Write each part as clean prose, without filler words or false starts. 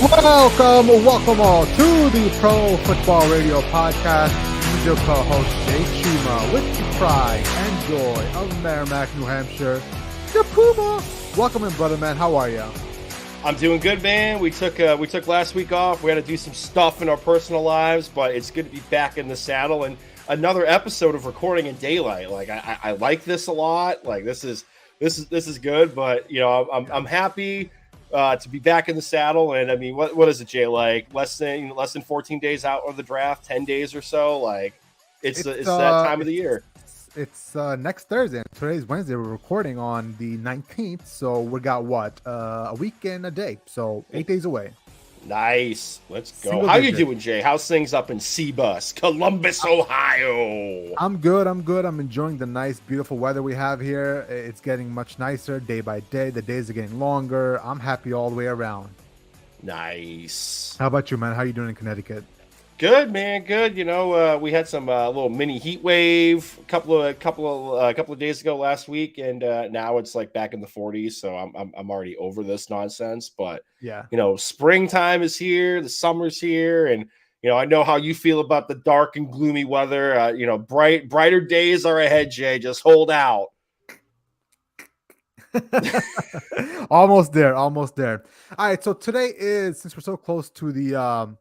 Welcome all to the Pro Football Radio Podcast. This is your co-host Jay Chuma with the pride and joy of Merrimack, New Hampshire, the Puma. Welcome in, brother man. How are you? I'm doing good, man. We took last week off. We had to do some stuff in our personal lives, but it's good to be back in the saddle and another episode of recording in daylight. Like I like this a lot. Like this is good, but I'm happy to be back in the saddle. And I mean, what is it, Jay? Like less than 14 days out of the draft, 10 days or so. Like it's that time of the year. It's next Thursday. Today's Wednesday. We're recording on the 19th, so we got a week and a day, so 8 days away. Nice. Let's go. How you doing, Jay? How's things up in Cbus, Columbus, Ohio? I'm good. I'm enjoying the nice, beautiful weather we have here. It's getting much nicer day by day. The days are getting longer. I'm happy all the way around. Nice. How about you, man? How you doing in Connecticut? Good, man. Good. We had some little mini heat wave a couple of days ago last week, and now it's like back in the 40s. So I'm already over this nonsense. But yeah, springtime is here, the summer's here, and I know how you feel about the dark and gloomy weather. Brighter days are ahead, Jay. Just hold out. Almost there. All right. So today is, since we're so close to the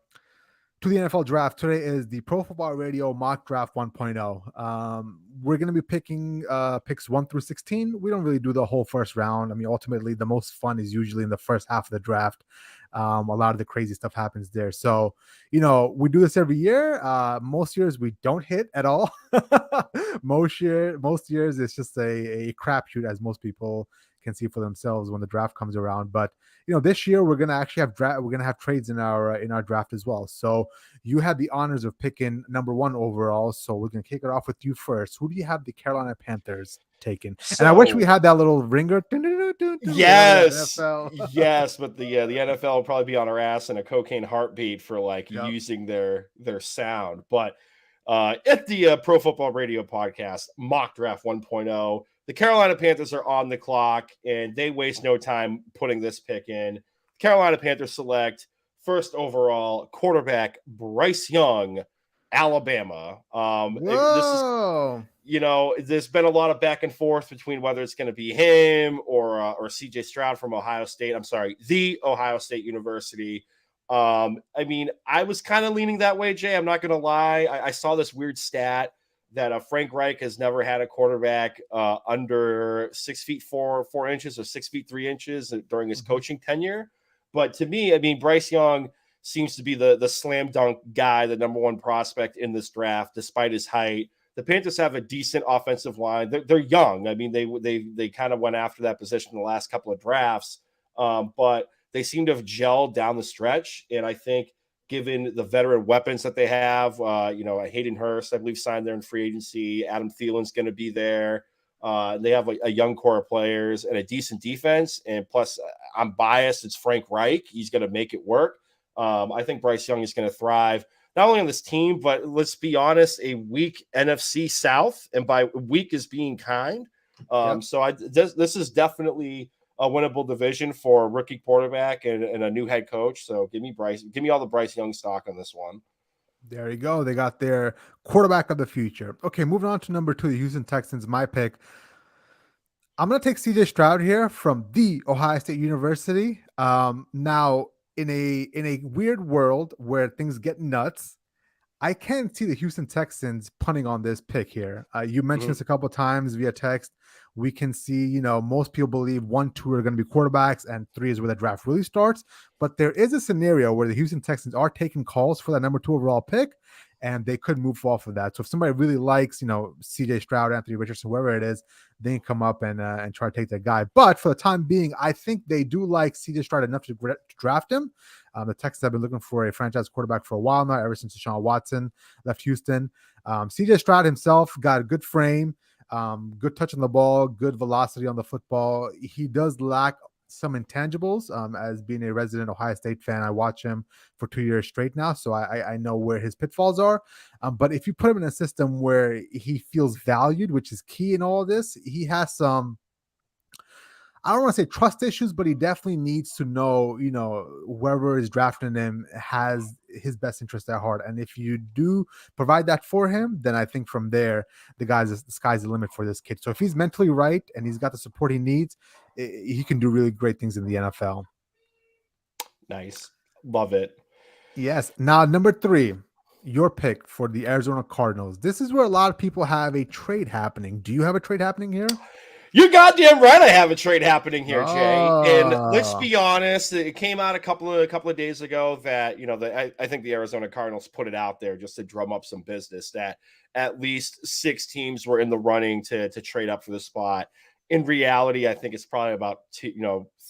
NFL draft, today is the Pro Football Radio Mock Draft 1.0. We're going to be picking picks 1 through 16. We don't really do the whole first round. I mean, ultimately, the most fun is usually in the first half of the draft. A lot of the crazy stuff happens there. So, we do this every year. Most years we don't hit at all. Most years it's just a crapshoot, as most people can see for themselves when the draft comes around. But this year we're gonna actually have trades in our draft as well. So you had the honors of picking number 1 overall. So we're gonna kick it off with you first. Who do you have the Carolina Panthers taking? And I wish we had that little ringer. Yes, but the NFL will probably be on our ass in a cocaine heartbeat for using their sound. But at the Pro Football Radio Podcast Mock Draft 1.0, the Carolina Panthers are on the clock, and they waste no time putting this pick in. Carolina Panthers select first overall quarterback Bryce Young, Alabama. There's been a lot of back and forth between whether it's going to be him or CJ Stroud from Ohio State. I'm sorry, the Ohio State University. I mean, I was kind of leaning that way, Jay. I'm not going to lie. I saw this weird stat that Frank Reich has never had a quarterback under 6 feet 4 inches or 6 feet 3 inches during his coaching tenure. But to me, I mean, Bryce Young seems to be the slam dunk guy, the number 1 prospect in this draft, despite his height. The Panthers have a decent offensive line. They're young. I mean, they kind of went after that position in the last couple of drafts, but they seem to have gelled down the stretch. And I think, given the veteran weapons that they have, Hayden Hurst, I believe, signed there in free agency. Adam Thielen's going to be there. They have a young core of players and a decent defense. And plus, I'm biased. It's Frank Reich. He's going to make it work. I think Bryce Young is going to thrive, not only on this team, but let's be honest, a weak NFC South. And by weak is being kind. So this is definitely a winnable division for a rookie quarterback and a new head coach. So give me all the Bryce Young stock on this one. There you go. They got their quarterback of the future. Okay, moving on to number 2, the Houston Texans, my pick. I'm going to take CJ Stroud here from the Ohio State University. Now, in a weird world where things get nuts, I can't see the Houston Texans punting on this pick here. You mentioned this a couple of times via text. We can see, most people believe 1, 2 are going to be quarterbacks and 3 is where the draft really starts. But there is a scenario where the Houston Texans are taking calls for that number 2 overall pick, and they could move off of that. So if somebody really likes, CJ Stroud, Anthony Richardson, whoever it is, they can come up and try to take that guy. But for the time being, I think they do like CJ Stroud enough to draft him. The Texans have been looking for a franchise quarterback for a while now, ever since Deshaun Watson left Houston. CJ Stroud himself got a good frame. Good touch on the ball, good velocity on the football. He does lack some intangibles. As being a resident Ohio State fan, I watch him for 2 years straight now, so I know where his pitfalls are. But if you put him in a system where he feels valued, which is key in all of this, he has some I don't want to say trust issues, but he definitely needs to know, whoever is drafting him has his best interest at heart. And if you do provide that for him, then I think from there, the sky's the limit for this kid. So if he's mentally right and he's got the support he needs, he can do really great things in the NFL. Nice. Love it. Yes. Now, number three, your pick for the Arizona Cardinals. This is where a lot of people have a trade happening. Do you have a trade happening here? You're goddamn right. I have a trade happening here, Jay. And let's Oh, be honest, it came out a couple of days ago that I think the Arizona Cardinals put it out there just to drum up some business that at least 6 teams were in the running to trade up for the spot. In reality, I think it's probably about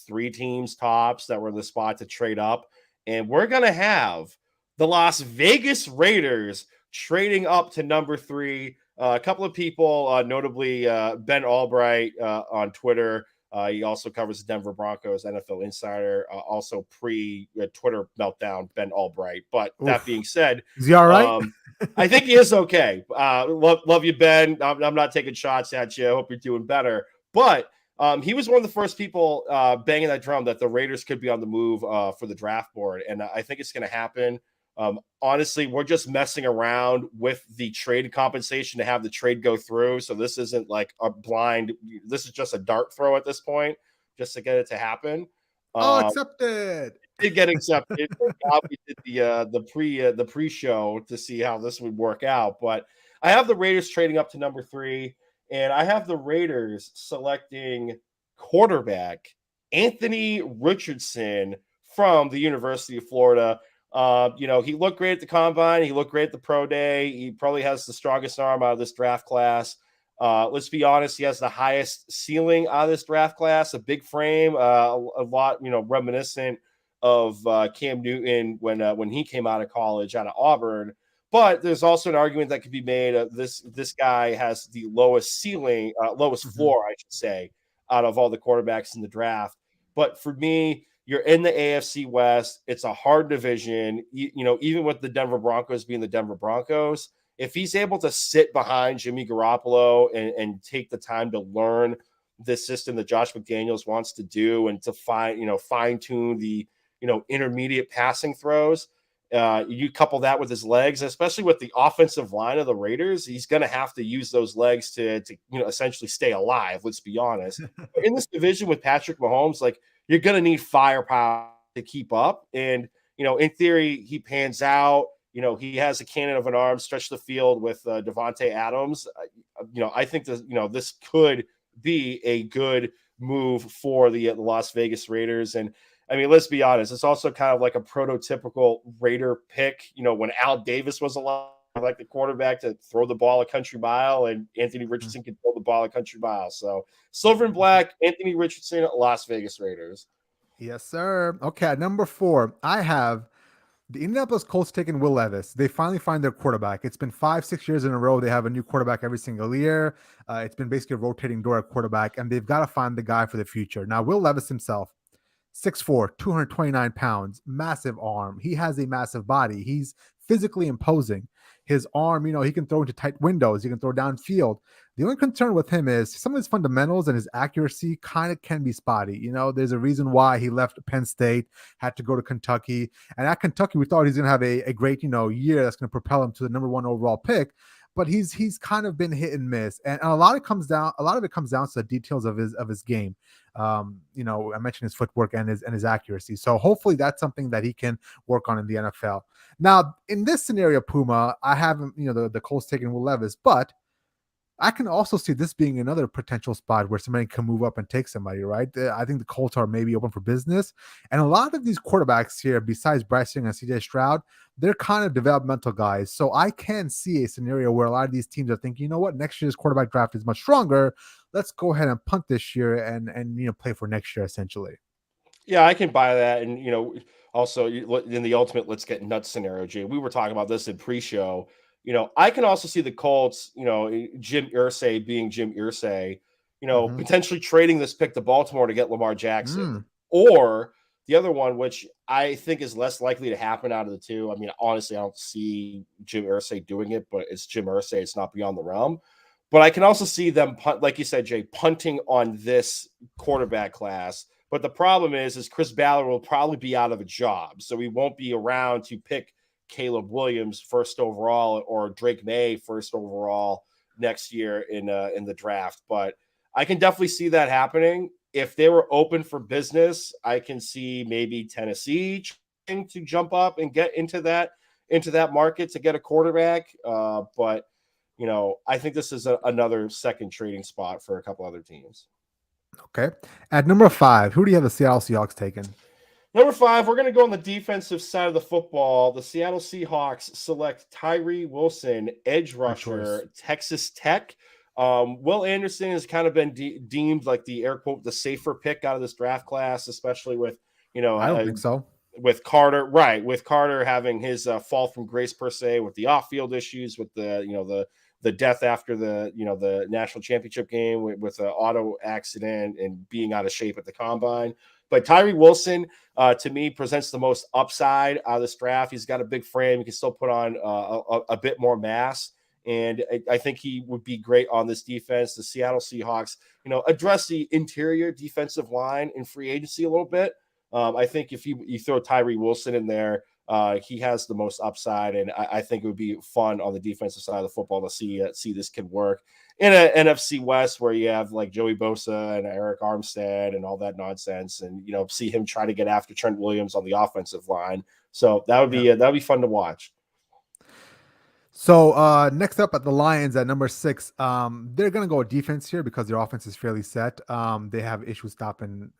3 teams tops that were in the spot to trade up, and we're gonna have the Las Vegas Raiders trading up to number 3. A couple of people, notably Ben Albright on Twitter. He also covers the Denver Broncos, NFL Insider, also pre Twitter meltdown, Ben Albright. But that oof. being said, Is he all right? I think he is okay. Love you, Ben. I'm not taking shots at you. I hope you're doing better. But he was one of the first people banging that drum that the Raiders could be on the move for the draft board. And I think it's going to happen. Honestly, we're just messing around with the trade compensation to have the trade go through. So this isn't like a blind, this is just a dart throw at this point, just to get it to happen. Oh, Um, accepted. did get accepted. We did the pre-show to see how this would work out. But I have the Raiders trading up to number 3, and I have the Raiders selecting quarterback Anthony Richardson from the University of Florida. He looked great at the combine. He looked great at the pro day. He probably has the strongest arm out of this draft class. Let's be honest, he has the highest ceiling out of this draft class, a big frame, a lot, reminiscent of Cam Newton when he came out of college, out of Auburn. But there's also an argument that could be made. This guy has the lowest ceiling, lowest Mhm. floor, I should say, out of all the quarterbacks in the draft. But for me, you're in the AFC West. It's a hard division. Even with the Denver Broncos being the Denver Broncos, if he's able to sit behind Jimmy Garoppolo and take the time to learn this system that Josh McDaniels wants to do and to fine tune the intermediate passing throws. You couple that with his legs, especially with the offensive line of the Raiders, he's going to have to use those legs to essentially stay alive. Let's be honest. But in this division with Patrick Mahomes, like you're going to need firepower to keep up. And in theory, he pans out. He has a cannon of an arm, stretch the field with Devontae Adams. I think that this could be a good move for the Las Vegas Raiders. And I mean, let's be honest, it's also kind of like a prototypical Raider pick. When Al Davis was alive, like the quarterback to throw the ball a country mile, and Anthony Mhm. Richardson can throw the ball a country mile. So silver and black, Anthony Richardson, Las Vegas Raiders. Yes, sir. Okay, at number 4, I have the Indianapolis Colts taking Will Levis. They finally find their quarterback. It's been 5, 6 years in a row. They have a new quarterback every single year. It's been basically a rotating door at quarterback, and they've got to find the guy for the future. Now, Will Levis himself, 6'4", 229 pounds, massive arm. He has a massive body. He's physically imposing. His arm, he can throw into tight windows. He can throw downfield. The only concern with him is some of his fundamentals and his accuracy kind of can be spotty. There's a reason why he left Penn State, had to go to Kentucky. And at Kentucky, we thought he's going to have a great, year that's going to propel him to the number 1 overall pick. But he's kind of been hit and miss, and a lot of it comes down to the details of his game. I mentioned his footwork and his accuracy. So hopefully that's something that he can work on in the NFL. Now, in this scenario, Puma, I haven't, the Colts taking Will Levis, but I can also see this being another potential spot where somebody can move up and take somebody, right? I think the Colts are maybe open for business. And a lot of these quarterbacks here, besides Bryce Young and CJ Stroud, they're kind of developmental guys. So I can see a scenario where a lot of these teams are thinking, you know what, next year's quarterback draft is much stronger. Let's go ahead and punt this year and play for next year, essentially. Yeah, I can buy that. And, also in the ultimate let's get nuts scenario, Jay, we were talking about this in pre-show. I can also see the Colts, Jim Irsay being Jim Irsay, Mm-hmm. potentially trading this pick to Baltimore to get Lamar Jackson. Mm. Or the other one, which I think is less likely to happen out of the two. I mean, honestly, I don't see Jim Irsay doing it, but it's Jim Irsay. It's not beyond the realm. But I can also see them, like you said, Jay, punting on this quarterback class. But the problem is Chris Ballard will probably be out of a job, so he won't be around to pick Caleb Williams first overall or Drake May first overall next year in the draft. But I can definitely see that happening. If they were open for business, I can see maybe Tennessee trying to jump up and get into that market to get a quarterback. But I think this is another second trading spot for a couple other teams. Okay. At number 5, who do you have the Seattle Seahawks taken? Number 5, we're going to go on the defensive side of the football. The Seattle Seahawks select Tyree Wilson, edge Good choice. rusher, Texas Tech. Will Anderson has kind of been deemed like the air quote the safer pick out of this draft class, especially with I don't think so. with Carter, right? With Carter having his fall from grace per se, with the off-field issues, with the death after the national championship game with an auto accident and being out of shape at the combine. But Tyree Wilson, to me, presents the most upside out of this draft. He's got a big frame; he can still put on a bit more mass, and I think he would be great on this defense. The Seattle Seahawks, address the interior defensive line in free agency a little bit. I think if you throw Tyree Wilson in there, he has the most upside, and I think it would be fun on the defensive side of the football to see this kid work in an NFC West where you have like Joey Bosa and Eric Armstead and all that nonsense, and see him try to get after Trent Williams on the offensive line. So that would be fun to watch. So next up at the Lions at number 6, they're gonna go defense here because their offense is fairly set. They have issues stopping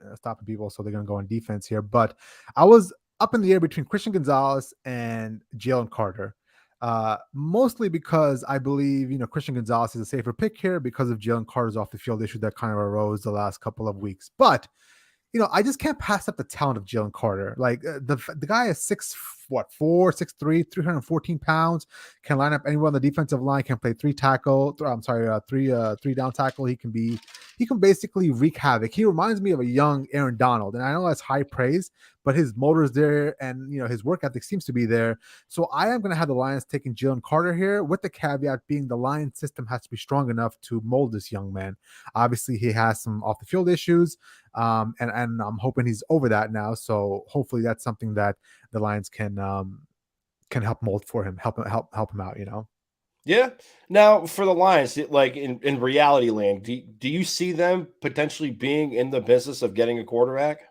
people, so they're gonna go on defense here. But I was up in the air between Christian Gonzalez and Jalen Carter. Mostly because I believe Christian Gonzalez is a safer pick here because of Jalen Carter's off the field issue that kind of arose the last couple of weeks. But I just can't pass up the talent of Jalen Carter. Like the guy is 6'4", 6'3", 314 pounds, can line up anywhere on the defensive line, can play three down tackle. He can basically wreak havoc. He reminds me of a young Aaron Donald, and I know that's high praise, but his motor's there, and his work ethic seems to be there. So I am going to have the Lions taking Jalen Carter here, with the caveat being the Lions system has to be strong enough to mold this young man. Obviously, he has some off the field issues, and I'm hoping he's over that now. So hopefully that's something that the Lions can help mold for him, help him out. Yeah. Now for the Lions, like in reality land, do you see them potentially being in the business of getting a quarterback?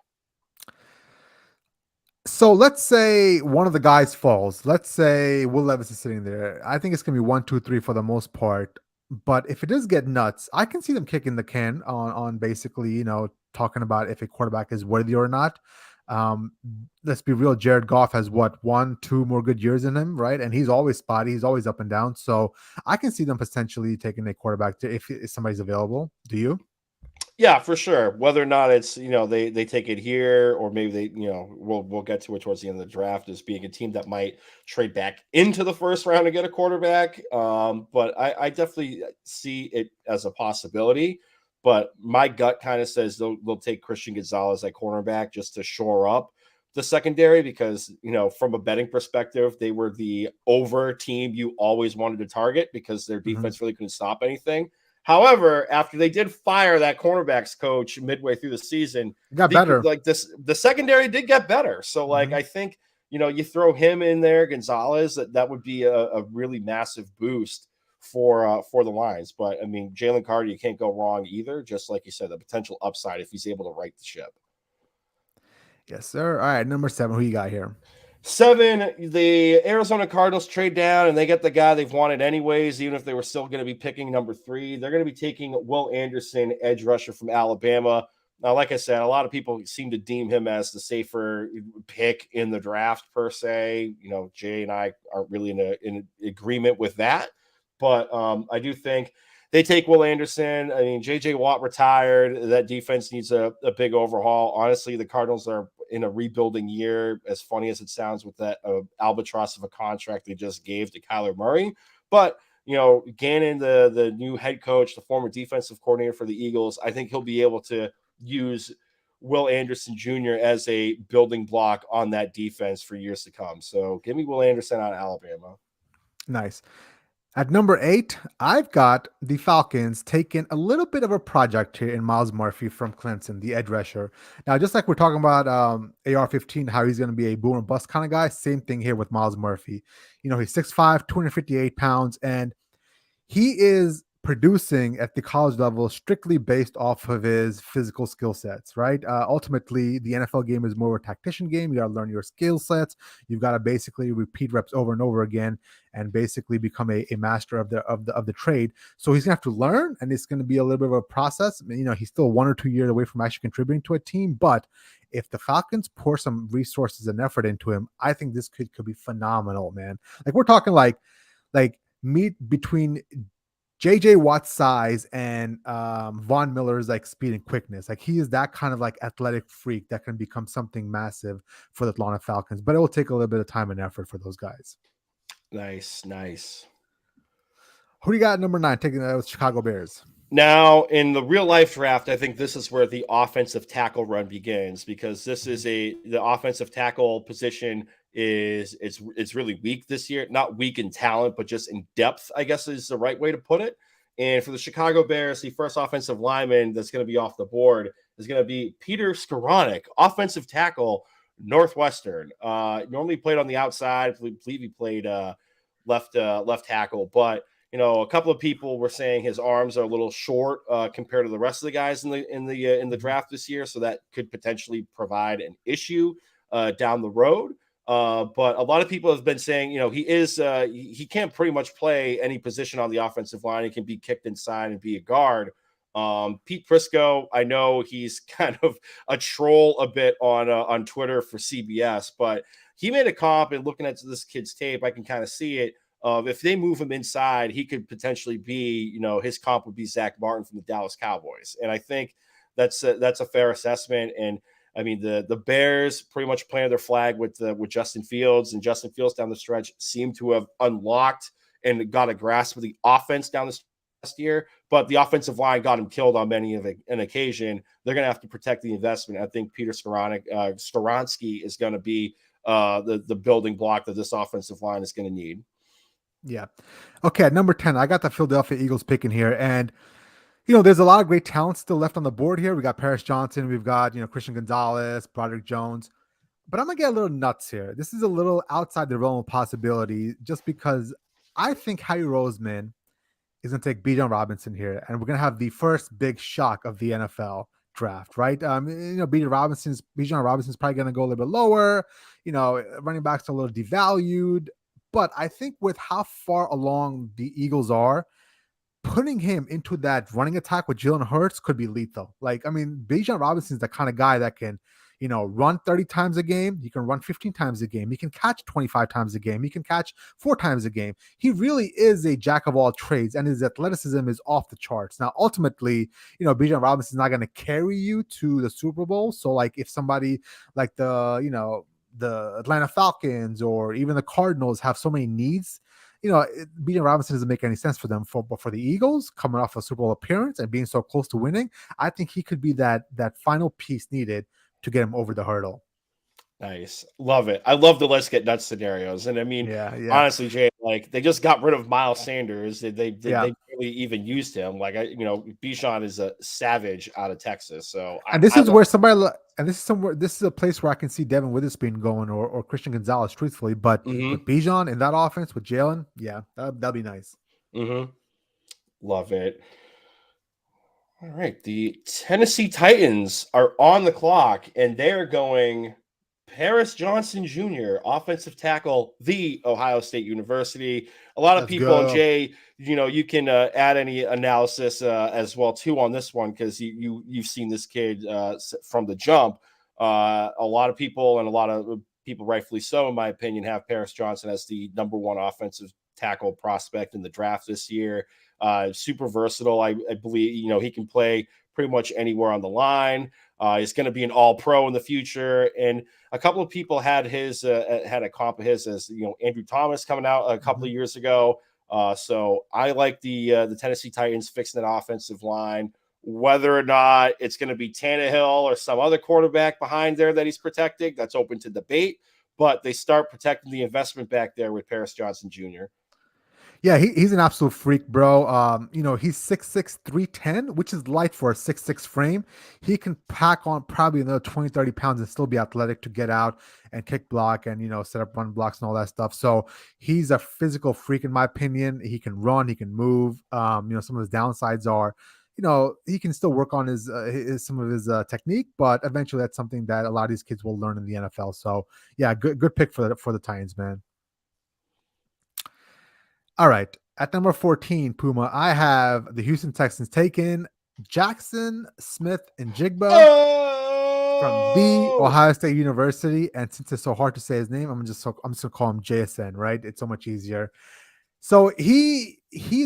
So let's say one of the guys falls. Let's say Will Levis is sitting there. I think it's gonna be 1, 2, 3 for the most part. But if it does get nuts, I can see them kicking the can on basically, talking about if a quarterback is worthy or not. Um, let's be real. Jared Goff has what, 1, 2 more good years in him, right? And he's always spotty. He's always up and down. So I can see them potentially taking a quarterback if somebody's available. Do you? Yeah, for sure. Whether or not it's they take it here or maybe they we'll get to it towards the end of the draft as being a team that might trade back into the first round to get a quarterback. But I definitely see it as a possibility. But my gut kind of says they'll take Christian Gonzalez at cornerback just to shore up the secondary because from a betting perspective they were the over team you always wanted to target because their defense really couldn't stop anything. However, after they did fire that cornerbacks coach midway through the season, It got better. the secondary did get better. So, Mhm. I think you throw him in there, Gonzalez, that would be a really massive boost for the Lions. But I mean, Jalen Carter, you can't go wrong either. Just like you said, the potential upside if he's able to right the ship. Yes, sir. All right, number 7. Who you got here? 7, the Arizona Cardinals trade down and they get the guy they've wanted anyways, even if they were still going to be picking number 3. They're going to be taking Will Anderson, edge rusher from Alabama. Now, like I said, a lot of people seem to deem him as the safer pick in the draft per se. Jay and I aren't really in agreement with that. But I do think they take Will Anderson. I mean, J.J. Watt retired. That defense needs a big overhaul. Honestly, the Cardinals are in a rebuilding year, as funny as it sounds with that albatross of a contract they just gave to Kyler Murray. But, Gannon, the new head coach, the former defensive coordinator for the Eagles, I think he'll be able to use Will Anderson Jr. as a building block on that defense for years to come. So give me Will Anderson out of Alabama. Nice. At number 8, I've got the Falcons taking a little bit of a project here in Miles Murphy from Clemson, the edge rusher. Now, just like we're talking about AR-15, how he's going to be a boom and bust kind of guy, same thing here with Miles Murphy. He's 6'5", 258 pounds, and he is producing at the college level strictly based off of his physical skill sets, right? Ultimately, the NFL game is more of a tactician game. You got to learn your skill sets. You've got to basically repeat reps over and over again, and basically become a master of the trade. So he's gonna have to learn, and it's going to be a little bit of a process. He's still 1 or 2 years away from actually contributing to a team, but if the Falcons pour some resources and effort into him, I think this could be phenomenal, man. Like we're talking like meet between JJ Watt's size and Von Miller's like speed and quickness. Like he is that kind of like athletic freak that can become something massive for the Atlanta Falcons. But it will take a little bit of time and effort for those guys. Nice, nice. Who do you got at number 9 taking those Chicago Bears? Now, in the real life draft, I think this is where the offensive tackle run begins, because this is the offensive tackle position it's really weak this year. Not weak in talent, but just in depth, I guess is the right way to put it. And for the Chicago Bears, the first offensive lineman that's going to be off the board is going to be Peter Skoranek, offensive tackle, Northwestern. Normally played on the outside. I believe he played left tackle, but a couple of people were saying his arms are a little short compared to the rest of the guys in the draft this year, so that could potentially provide an issue down the road. But a lot of people have been saying, he can't pretty much play any position on the offensive line. He can be kicked inside and be a guard. Pete Prisco, I know he's kind of a troll a bit on Twitter for CBS, but he made a comp, and looking at this kid's tape, I can kind of see it. If they move him inside, he could potentially be, his comp would be Zach Martin from the Dallas Cowboys. And I think that's a fair assessment. And I mean, the Bears pretty much planted their flag with Justin Fields, and Justin Fields down the stretch seemed to have unlocked and got a grasp of the offense down the last year, but the offensive line got him killed on many of an occasion. They're going to have to protect the investment. I think Peter Skoronski is going to be the building block that this offensive line is going to need. Yeah. Okay, at number 10, I got the Philadelphia Eagles picking here. And, there's a lot of great talent still left on the board here. We got Paris Johnson. We've got, Christian Gonzalez, Broderick Jones. But I'm going to get a little nuts here. This is a little outside the realm of possibility just because I think Harry Roseman is going to take Bijan Robinson here. And we're going to have the first big shock of the NFL draft, right? Bijan Robinson's probably going to go a little bit lower. Running backs are a little devalued. But I think with how far along the Eagles are, putting him into that running attack with Jalen Hurts could be lethal. Bijan Robinson is the kind of guy that can, run 30 times a game. He can run 15 times a game. He can catch 25 times a game. He can catch 4 times a game. He really is a jack of all trades, and his athleticism is off the charts. Now, ultimately, Bijan Robinson is not going to carry you to the Super Bowl. So, if somebody like the Atlanta Falcons or even the Cardinals have so many needs, Bijan Robinson doesn't make any sense for them. But for the Eagles, coming off a Super Bowl appearance and being so close to winning, I think he could be that final piece needed to get him over the hurdle. Nice. Love it. I love the let's get nuts scenarios. And I mean, Yeah. honestly, Jay, they just got rid of Miles Sanders. They Yeah. really even used him. Bijan is a savage out of Texas. So And this is where this is a place where I can see Devin Witherspoon going or Christian Gonzalez, truthfully. But with Bijan in that offense with Jalen, yeah, that'd be nice. Love it. All right. The Tennessee Titans are on the clock, and they're going Paris Johnson Jr., offensive tackle, the Ohio State University. A lot of Let's people, and go. Jay, you can add any analysis as well too on this one, because you've seen this kid from the jump. A lot of people, and a lot of people, rightfully so, in my opinion, have Paris Johnson as the number one offensive tackle prospect in the draft this year. Super versatile. I believe he can play pretty much anywhere on the line. He's going to be an all-pro in the future, and a couple of people had a comp of his as Andrew Thomas coming out a couple of years ago. So I like the Tennessee Titans fixing that offensive line. Whether or not it's going to be Tannehill or some other quarterback behind there that he's protecting, that's open to debate. But they start protecting the investment back there with Paris Johnson Jr. Yeah, he's an absolute freak, bro. He's 6'6", 310, which is light for a 6'6" frame. He can pack on probably another 20, 30 pounds and still be athletic to get out and kick block and, set up run blocks and all that stuff. So he's a physical freak, in my opinion. He can run, he can move. Some of his downsides are, he can still work on some of his technique, but eventually that's something that a lot of these kids will learn in the NFL. So yeah, good pick for the Titans, man. All right. At number 14, Puma, I have the Houston Texans taking Jackson Smith and Jigba from the Oh, Ohio State University. And since it's so hard to say his name, I'm just gonna call him JSN, right? It's so much easier. So he's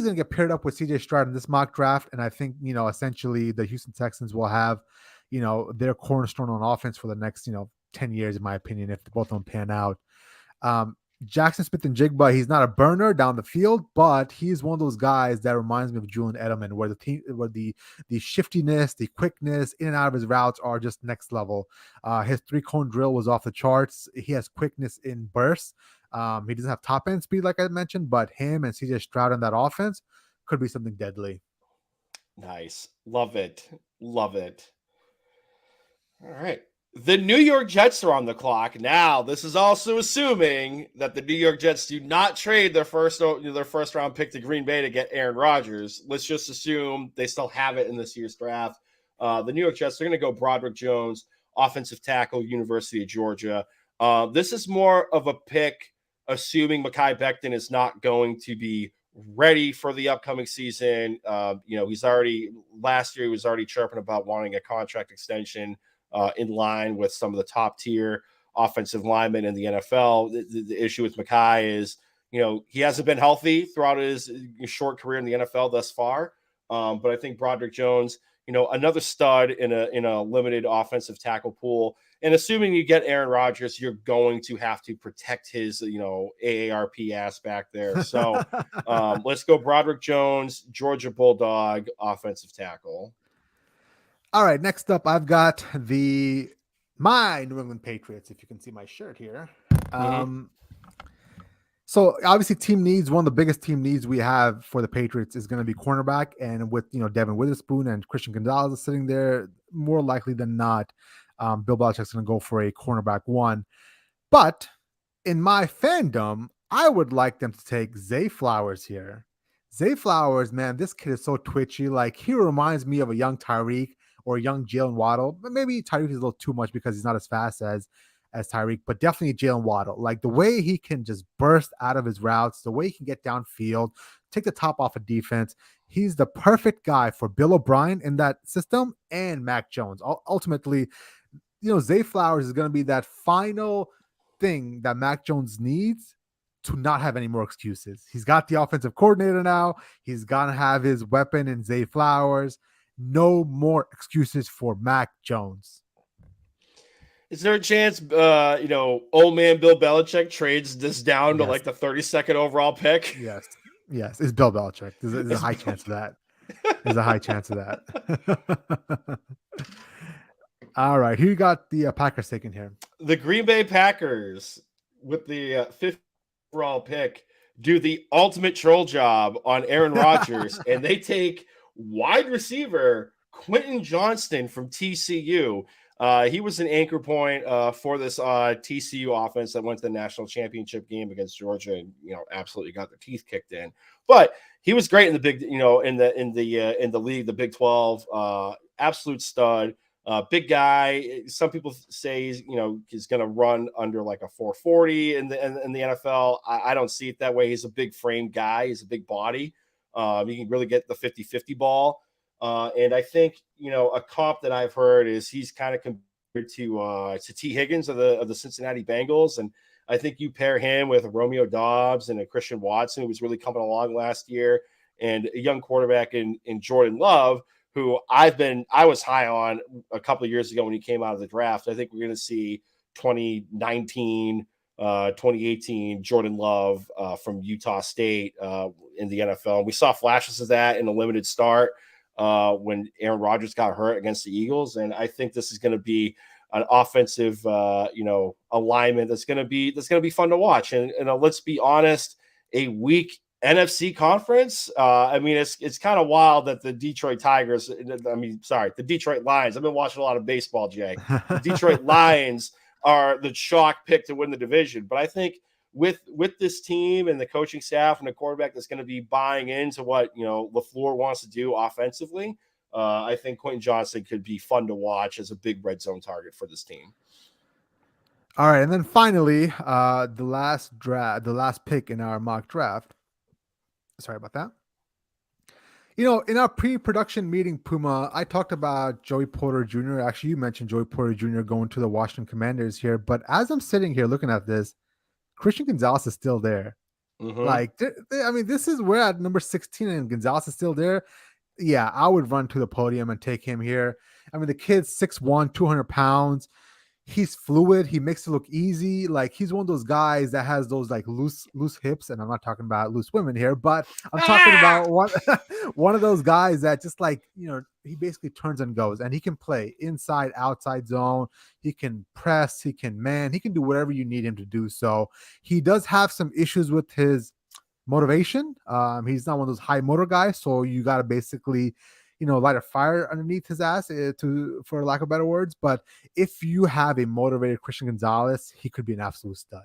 gonna get paired up with CJ Stroud in this mock draft. And I think, essentially the Houston Texans will have, their cornerstone on offense for the next, 10 years, in my opinion, if both of them pan out. Um, Jackson Smith and Jigba, he's not a burner down the field, but he's one of those guys that reminds me of Julian Edelman, where the shiftiness, the quickness in and out of his routes are just next level. His 3-cone drill was off the charts. He has quickness in bursts. He doesn't have top end speed like I mentioned, but him and CJ Stroud in that offense could be something deadly. nice. Love it. Love it. All right. The New York Jets are on the clock. Now, this is also assuming that the New York Jets do not trade their first round pick to Green Bay to get Aaron Rodgers. Let's just assume they still have it in this year's draft. The New York Jets are going to go Broderick Jones, offensive tackle, University of Georgia. This is more of a pick, assuming Mekhi Becton is not going to be ready for the upcoming season. He's already last year he was already chirping about wanting a contract extension in line with some of the top tier offensive linemen in the NFL. The issue with Mekhi is, he hasn't been healthy throughout his short career in the NFL thus far. But I think Broderick Jones, another stud in a limited offensive tackle pool. And assuming you get Aaron Rodgers, you're going to have to protect his, AARP ass back there. So let's go Broderick Jones, Georgia Bulldog, offensive tackle. All right, next up, I've got my New England Patriots. If you can see my shirt here, Mm-hmm. so obviously, team needs, one of the biggest team needs we have for the Patriots is going to be cornerback, and with Devin Witherspoon and Christian Gonzalez sitting there, more likely than not, Bill Belichick's going to go for a cornerback one. But in my fandom, I would like them to take Zay Flowers here. Zay Flowers, man, this kid is so twitchy. Like, he reminds me of a young Tyreek or a young Jalen Waddle. But maybe Tyreek is a little too much because he's not as fast as Tyreek, but definitely Jalen Waddle. Like, the way he can just burst out of his routes, the way he can get downfield, take the top off of defense. He's the perfect guy for Bill O'Brien in that system and Mac Jones. Ultimately, Zay Flowers is going to be that final thing that Mac Jones needs to not have any more excuses. He's got the offensive coordinator now. He's going to have his weapon in Zay Flowers. No more excuses for Mac Jones. Is there a chance, old man Bill Belichick trades this down to Yes. like the 32nd overall pick? Yes. Yes. It's Bill Belichick. There's a high chance of that. There's a high chance of that. All right. Who you got the Packers taking here? The Green Bay Packers, with the fifth overall pick, do the ultimate troll job on Aaron Rodgers, and they take wide receiver Quentin Johnston from TCU. He was an anchor point for this TCU offense that went to the national championship game against Georgia, and absolutely got their teeth kicked in. But he was great in the big, in the league, the Big 12, absolute stud. Big guy. Some people say he's going to run under like a 440 in the NFL. I don't see it that way. He's a big frame guy. He's a big body. He can really get the 50-50 ball. And I think a comp that I've heard is he's kind of compared to T. Higgins of the Cincinnati Bengals, and I think you pair him with Romeo Doubs and a Christian Watson, who was really coming along last year, and a young quarterback in Jordan Love, who I was high on a couple of years ago when he came out of the draft. I think we're going to see 2019, 2018 Jordan Love from Utah State in the NFL. And we saw flashes of that in a limited start when Aaron Rodgers got hurt against the Eagles. And I think this is going to be an offensive, alignment that's going to be fun to watch. And let's be honest, a week NFC conference. I mean, it's kind of wild that the Detroit Tigers. I mean, sorry, the Detroit Lions. I've been watching a lot of baseball, Jay. The Detroit Lions are the chalk pick to win the division, but I think with this team and the coaching staff and the quarterback that's going to be buying into what LaFleur wants to do offensively, I think Quentin Johnson could be fun to watch as a big red zone target for this team. All right, and then finally, the last pick in our mock draft. Sorry about that. In our pre-production meeting, Puma, I talked about Joey Porter Jr. Actually, you mentioned Joey Porter Jr. going to the Washington Commanders here, but as I'm sitting here looking at this, Christian Gonzalez is still there. Mm-hmm. Like, I mean, this is where at number 16 and Gonzalez is still there. Yeah, I would run to the podium and take him here. I mean, the kid's 6'1", 200 pounds. He's fluid. He makes it look easy. Like, he's one of those guys that has those like loose hips. And I'm not talking about loose women here, but I'm talking about one of those guys that just like, he basically turns and goes, and he can play inside, outside zone. He can press, he can man, he can do whatever you need him to do. So he does have some issues with his motivation. He's not one of those high motor guys. So you got to basically, light a fire underneath his ass, for lack of better words. But if you have a motivated Christian Gonzalez, he could be an absolute stud.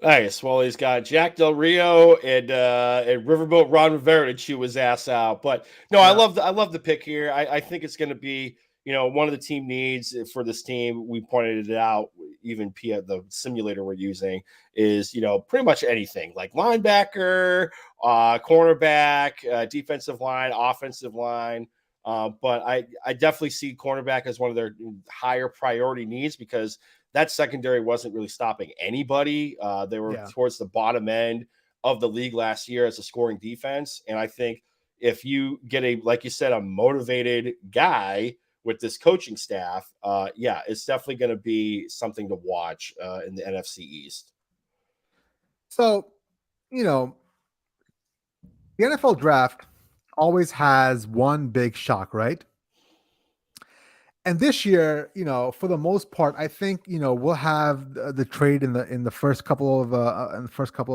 Nice. Well, he's got Jack Del Rio and Riverboat Ron Rivera to chew his ass out. But no, Yeah. I love the pick here. I think it's going to be one of the team needs for this team. We pointed it out. Even the simulator we're using is pretty much anything like linebacker, cornerback, defensive line, offensive line. But I definitely see cornerback as one of their higher priority needs because that secondary wasn't really stopping anybody. They were towards the bottom end of the league last year as a scoring defense. And I think if you get like you said, a motivated guy with this coaching staff, it's definitely going to be something to watch in the NFC East. So, the NFL draft always has one big shock, right? And this year, for the most part, I think we'll have the trade in the first couple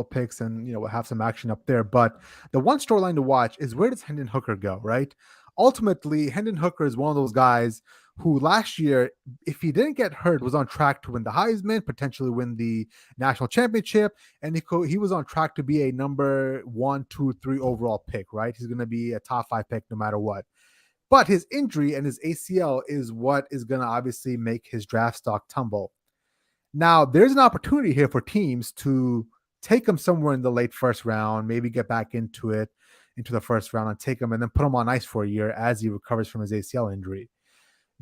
of picks, and we'll have some action up there. But the one storyline to watch is, where does Hendon Hooker go? Right? Ultimately, Hendon Hooker is one of those guys who last year, if he didn't get hurt, was on track to win the Heisman, potentially win the national championship, and he was on track to be a number 1, 2, 3 overall pick. Right? He's going to be a top 5 pick no matter what. But his injury and his ACL is what is going to obviously make his draft stock tumble. Now, there's an opportunity here for teams to take him somewhere in the late first round, maybe get back into the first round and take him and then put him on ice for a year as he recovers from his ACL injury.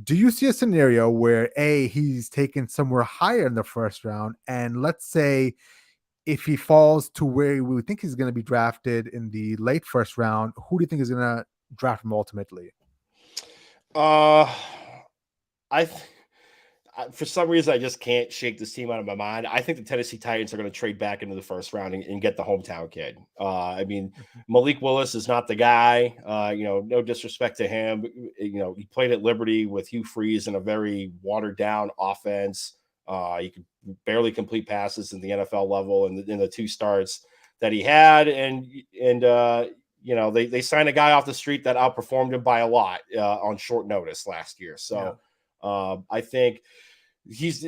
Do you see a scenario where he's taken somewhere higher in the first round, and let's say if he falls to where we think he's going to be drafted in the late first round, who do you think is going to draft him ultimately? I for some reason I just can't shake this team out of my mind. I think the Tennessee Titans are going to trade back into the first round and get the hometown kid. I mean, Malik Willis is not the guy. No disrespect to him. He played at Liberty with Hugh Freeze in a very watered down offense. He could barely complete passes in the NFL level in the 2 starts that he had, and they signed a guy off the street that outperformed him by a lot on short notice last year. So I think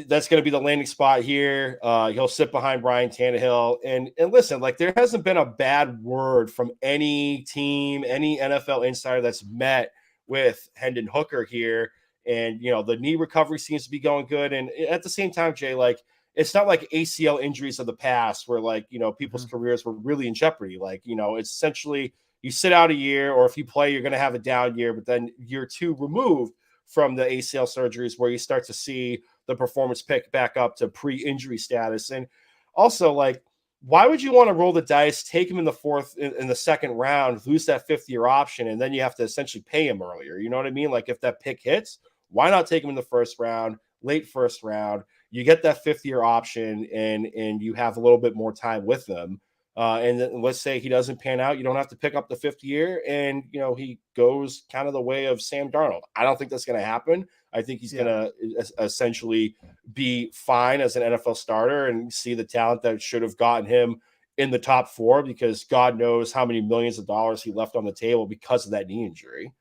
that's going to be the landing spot here. He'll sit behind Ryan Tannehill. And listen, like, there hasn't been a bad word from any team, any NFL insider that's met with Hendon Hooker here. And, the knee recovery seems to be going good. And at the same time, Jay, like, it's not like ACL injuries of the past where, like, people's careers were really in jeopardy. Like, it's essentially you sit out a year, or if you play, you're going to have a down year, but then year 2 removed from the ACL surgeries where you start to see the performance pick back up to pre-injury status. And also, like, why would you want to roll the dice, take him in the second round, lose that 5th-year option, and then you have to essentially pay him earlier? You know what I mean? Like, if that pick hits, why not take him in the first round, late first round? You get that 5th-year option, and you have a little bit more time with them. And then let's say he doesn't pan out, you don't have to pick up the 5th year, and he goes kind of the way of Sam Darnold. I don't think that's going to happen. I think he's going to essentially be fine as an NFL starter and see the talent that should have gotten him in the top four because God knows how many millions of dollars he left on the table because of that knee injury.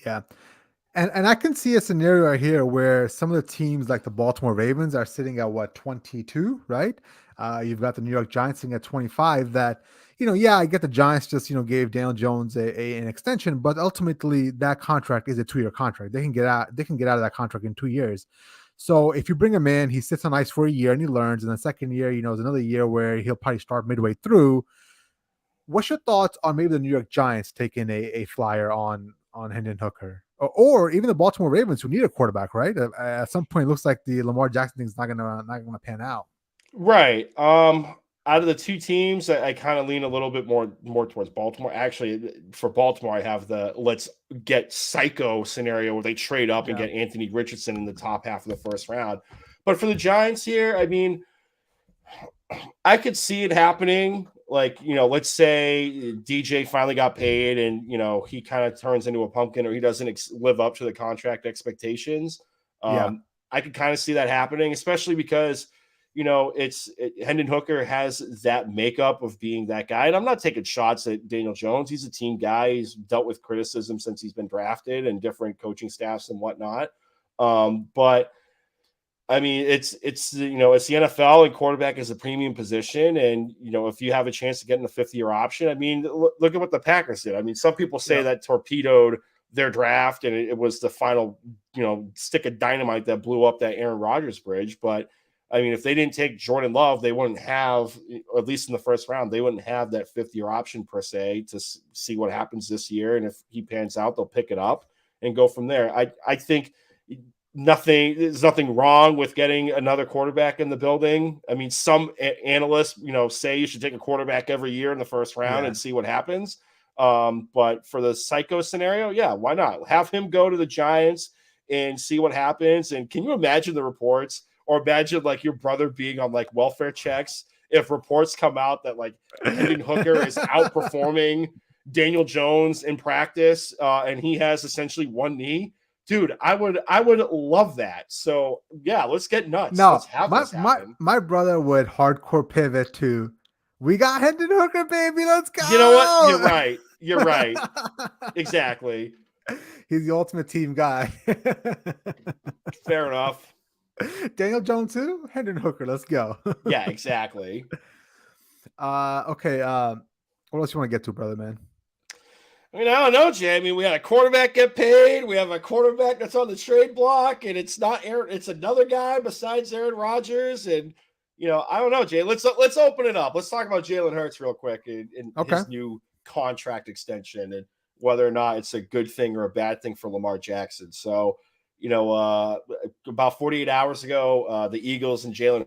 Yeah. And I can see a scenario right here where some of the teams like the Baltimore Ravens are sitting at what, 22, right? You've got the New York Giants sitting at 25 that, yeah, I get the Giants just, gave Daniel Jones an extension, but ultimately that contract is a 2-year contract. They can get out of that contract in 2 years. So if you bring him in, he sits on ice for a year and he learns, and the second year, is another year where he'll probably start midway through. What's your thoughts on maybe the New York Giants taking a flyer on Hendon Hooker, or even the Baltimore Ravens who need a quarterback, right? At some point, it looks like the Lamar Jackson thing is not gonna pan out. Right. Out of the two teams, I kind of lean a little bit more towards Baltimore. Actually, for Baltimore, I have the let's get psycho scenario where they trade up and Yeah, get Anthony Richardson in the top half of the first round. But for the Giants here, I mean, I could see it happening. Like, let's say DJ finally got paid and, he kind of turns into a pumpkin or he doesn't live up to the contract expectations. yeah, I could kind of see that happening, especially because, Hendon Hooker has that makeup of being that guy. And I'm not taking shots at Daniel Jones. He's a team guy. He's dealt with criticism since he's been drafted and different coaching staffs and whatnot. But I mean, it's the NFL and quarterback is a premium position, and if you have a chance to get in a fifth-year option, I mean, look at what the Packers did. I mean, some people say yep, that torpedoed their draft, and it was the final stick of dynamite that blew up that Aaron Rodgers bridge. But I mean, if they didn't take Jordan Love, they wouldn't have, at least in the first round, they wouldn't have that fifth-year option per se to see what happens this year, and if he pans out, they'll pick it up and go from there. I think there's nothing wrong with getting another quarterback in the building. I mean, some analysts, say you should take a quarterback every year in the first round yeah. and see what happens. But for the psycho scenario, yeah, why not have him go to the Giants and see what happens? And can you imagine the reports, or imagine like your brother being on like welfare checks if reports come out that like Hendon Hooker is outperforming Daniel Jones in practice, and he has essentially one knee? Dude, I would love that. So yeah, let's get nuts. No, Let's have my this my happen. my brother would hardcore pivot to, we got Hendon Hooker, baby, let's You know what? You're go. right. You're right. Exactly. He's the ultimate team guy. Fair enough. Daniel Jones too, Hendon Hooker, let's go. Yeah, exactly. Okay. What else you want to get to, brother, man? I mean, I don't know, Jay. I mean, we had a quarterback get paid. We have a quarterback that's on the trade block, and it's not Aaron. It's another guy besides Aaron Rodgers. And I don't know, Jay. Let's open it up. Let's talk about Jalen Hurts real quick and Okay. his new contract extension and whether or not it's a good thing or a bad thing for Lamar Jackson. So, about 48 hours ago, the Eagles and Jalen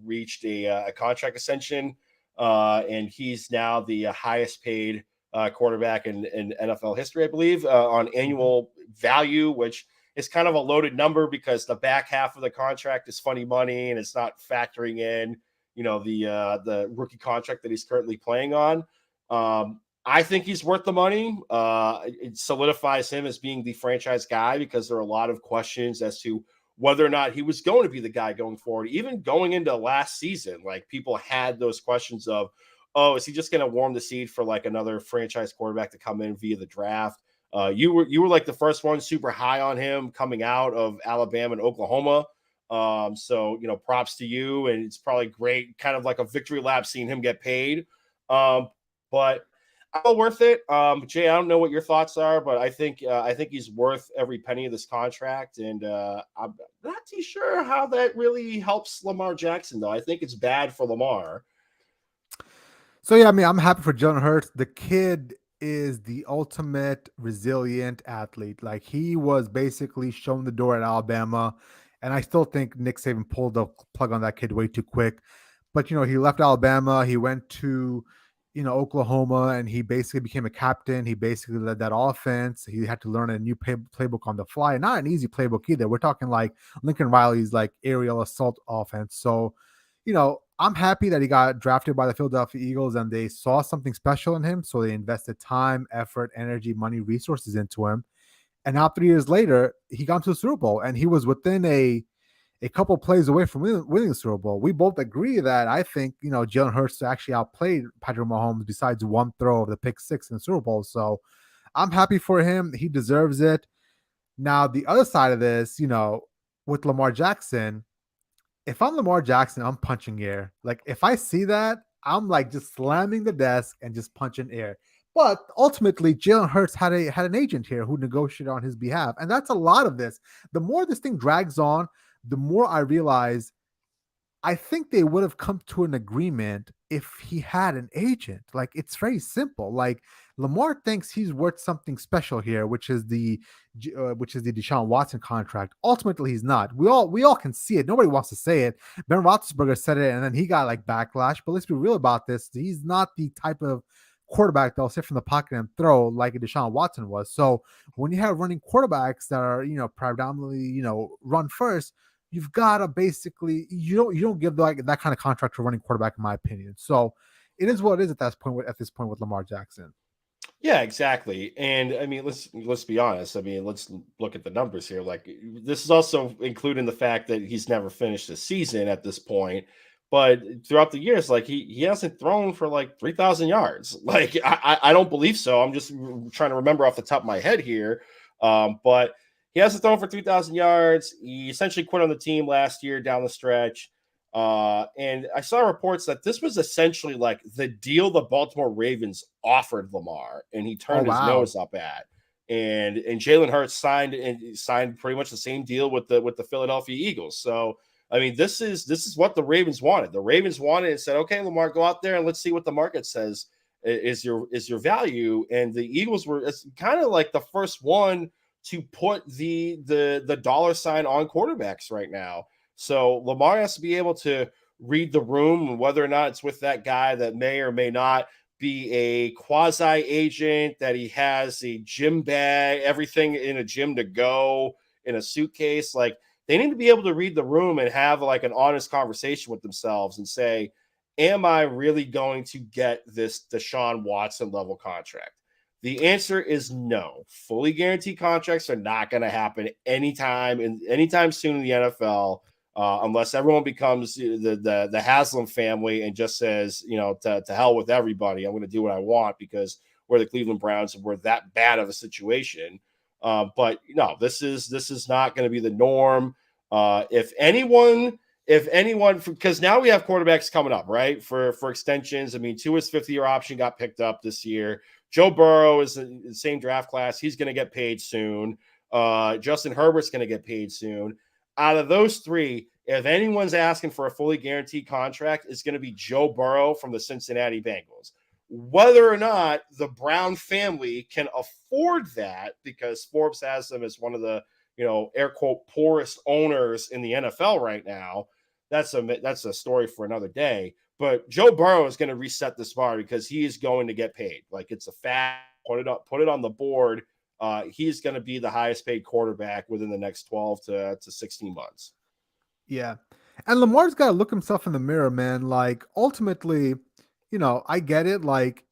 reached a contract extension, and he's now the highest paid quarterback in NFL history, I believe, on Mhm. annual value, which is kind of a loaded number because the back half of the contract is funny money and it's not factoring in, the rookie contract that he's currently playing on. I think he's worth the money. It solidifies him as being the franchise guy because there are a lot of questions as to whether or not he was going to be the guy going forward. Even going into last season, like people had those questions of, oh, is he just going to warm the seat for like another franchise quarterback to come in via the draft? You were like the first one super high on him coming out of Alabama and Oklahoma. So props to you, and it's probably great, kind of like a victory lap seeing him get paid. But all worth it. Jay, I don't know what your thoughts are, but I think he's worth every penny of this contract, and I'm not too sure how that really helps Lamar Jackson, though. I think it's bad for Lamar. So yeah, I mean, I'm happy for Jalen Hurts. The kid is the ultimate resilient athlete. Like, he was basically shown the door at Alabama, and I still think Nick Saban pulled the plug on that kid way too quick. But he left Alabama, he went to Oklahoma, and he basically became a captain. He basically led that offense. He had to learn a new playbook on the fly, and not an easy playbook either. We're talking like Lincoln Riley's like aerial assault offense. So, I'm happy that he got drafted by the Philadelphia Eagles and they saw something special in him. So they invested time, effort, energy, money, resources into him. And now 3 years later, he got to the Super Bowl and he was within a a couple plays away from winning the Super Bowl. We both agree that I think, Jalen Hurts actually outplayed Patrick Mahomes besides one throw of the pick six in the Super Bowl. So I'm happy for him. He deserves it. Now, the other side of this, with Lamar Jackson, if I'm Lamar Jackson, I'm punching air. Like if I see that, I'm like just slamming the desk and just punching air. But ultimately, Jalen Hurts had an agent here who negotiated on his behalf, and that's a lot of this. The more this thing drags on, the more I realize I think they would have come to an agreement if he had an agent. Like it's very simple. Like Lamar thinks he's worth something special here, which is the Deshaun Watson contract. Ultimately, he's not. We all can see it. Nobody wants to say it. Ben Roethlisberger said it, and then he got like backlash. But let's be real about this. He's not the type of quarterback that'll sit from the pocket and throw like a Deshaun Watson was. So when you have running quarterbacks that are predominantly run first, you've got to basically you don't give like that kind of contract to a running quarterback, in my opinion. So it is what it is at this point with Lamar Jackson. Yeah, exactly. And I mean, let's be honest. I mean, let's look at the numbers here. Like this is also including the fact that he's never finished the season at this point. But throughout the years, like he hasn't thrown for like 3,000 yards. Like I don't believe so. I'm just trying to remember off the top of my head here. But he hasn't thrown for 3,000 yards. He essentially quit on the team last year down the stretch. And I saw reports that this was essentially like the deal the Baltimore Ravens offered Lamar, and he Oh turned his wow. nose up at. And Jalen Hurts signed pretty much the same deal with the Philadelphia Eagles. So I mean, this is what the Ravens wanted. The Ravens wanted and said, "Okay, Lamar, go out there and let's see what the market says is your value." And the Eagles were it's kind of like the first one to put the dollar sign on quarterbacks right now. So Lamar has to be able to read the room, whether or not it's with that guy that may or may not be a quasi agent, that he has a gym bag, everything in a gym to go in a suitcase. Like they need to be able to read the room and have like an honest conversation with themselves and say, am I really going to get this Deshaun Watson level contract? The answer is no. Fully guaranteed contracts are not going to happen anytime soon in the NFL, unless everyone becomes the Haslam family and just says, to hell with everybody. I'm going to do what I want because we're the Cleveland Browns and we're that bad of a situation. But no, this is not going to be the norm. If anyone, because now we have quarterbacks coming up, right? For extensions. I mean, Tua's 5th-year option got picked up this year. Joe Burrow is in the same draft class. He's going to get paid soon. Justin Herbert's going to get paid soon. Out of those three, if anyone's asking for a fully guaranteed contract, it's going to be Joe Burrow from the Cincinnati Bengals. Whether or not the Brown family can afford that, because Forbes has them as one of the air quote poorest owners in the NFL right now, that's a story for another day. But Joe Burrow is going to reset this bar because he is going to get paid. Like it's a fact. Put it on the board. He's going to be the highest paid quarterback within the next 12 to 16 months. Yeah. And Lamar's got to look himself in the mirror, man. Like ultimately, I get it. Like